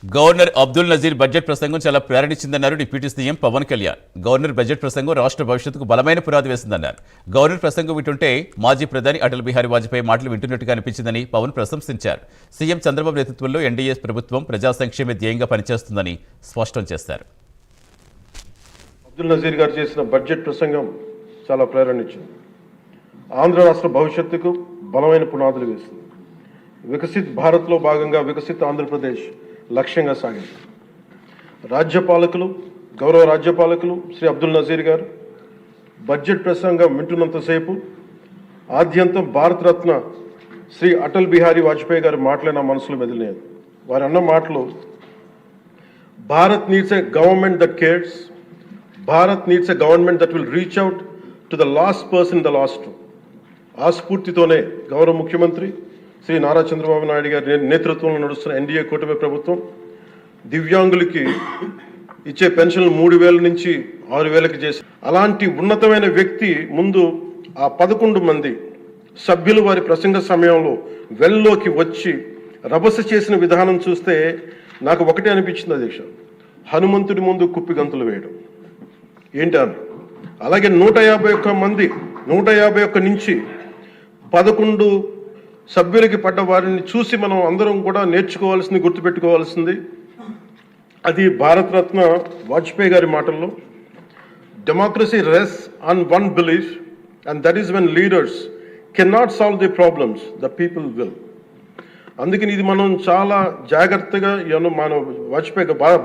Governor Abdul Nazir budget ప్రసంగం చాలా ప్రేరణించిందన్నారు deputy CM Pawan Kalyan. Governor budget ప్రసంగం రాష్ట్ర భవిష్యత్తుకు బలమైన పునాది వేసిందన్నారు. గవర్నర్ ప్రసంగం వింటుంటే మాజీ ప్రధాని అటల్ బిహారీ వాజ్పేయి మాటలు వింటున్నట్టుగా అనిపించిందని పవన్ ప్రశంసించారు. సీఎం చంద్రబాబు నేతృత్వంలో ఎన్డీఏ ప్రభుత్వం ప్రజా సంక్షేమ ధ్యేయంగా పనిచేస్తుందని స్పష్టం చేశారు. అబ్దుల్ నజీర్ గారు చేసిన బడ్జెట్ ప్రసంగం చాలా ప్రేరణించింది. ఆంధ్ర రాష్ట్ర భవిష్యత్తుకు బలమైన పునాదులు వేస్తుంది. వికసిత్ భారత్లో భాగంగా వికసిత్ ఆంధ్రప్రదేశ్ లక్ష్యంగా సాగింది. గౌరవ రాజ్యపాలకులు శ్రీ అబ్దుల్ నజీర్ గారు బడ్జెట్ ప్రసంగం వింటున్నంతసేపు ఆద్యంతం భారతరత్న శ్రీ అటల్ బిహారీ వాజ్పేయి గారి మాటలే నా మనసులో మెదిలినాయి. వారు అన్న మాటలు, Bharat needs a government that cares, Bharat needs a government that will reach out to the last person the last. ఆ స్ఫూర్తితోనే గౌరవ ముఖ్యమంత్రి శ్రీ నారా చంద్రబాబు నాయుడు గారి నేతృత్వంలో నడుస్తున్న ఎన్డీఏ కూటమి ప్రభుత్వం దివ్యాంగులకి ఇచ్చే పెన్షన్లు 3,000 నుంచి 6,000కి చేసి, అలాంటి ఉన్నతమైన వ్యక్తి ముందు ఆ 11 మంది సభ్యులు వారి ప్రసంగ సమయంలో వెల్లోకి వచ్చి రభస చేసిన విధానం చూస్తే నాకు ఒకటే అనిపించింది అధ్యక్ష, హనుమంతుడి ముందు కుప్పి గంతులు వేయడం ఏంటి అని. అలాగే 151 మంది 151 నుంచి 11 సభ్యులకి పడ్డ వారిని చూసి మనం అందరం కూడా నేర్చుకోవాల్సింది, గుర్తుపెట్టుకోవాల్సింది, అది భారతరత్న వాజ్పేయి గారి మాటల్లో, democracy rest on one belief and that is when leaders cannot solve the problems the people will. అందుకని ఇది మనం చాలా జాగ్రత్తగా మన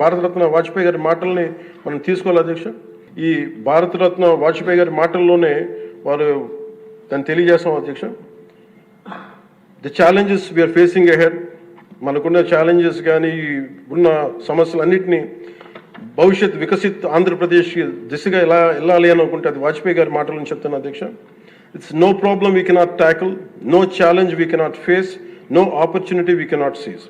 భారతరత్న వాజ్పేయి గారి మాటల్ని మనం తీసుకోవాలి అధ్యక్ష. ఈ భారతరత్న వాజ్పేయి గారి మాటల్లోనే వారు దాన్ని తెలియజేస్తాం అధ్యక్ష. The challenges we are facing ahead, మనకున్న ఛాలెంజెస్ కానీ ఉన్న సమస్యలన్నింటినీ భవిష్యత్ వికసిత్ ఆంధ్రప్రదేశ్ దిశగా ఎలా వెళ్ళాలి అని అనుకుంటే అది వాజ్పేయి గారి మాటలను చెప్తాను అధ్యక్ష. It's no problem we cannot tackle, no challenge we cannot face, no opportunity we cannot seize.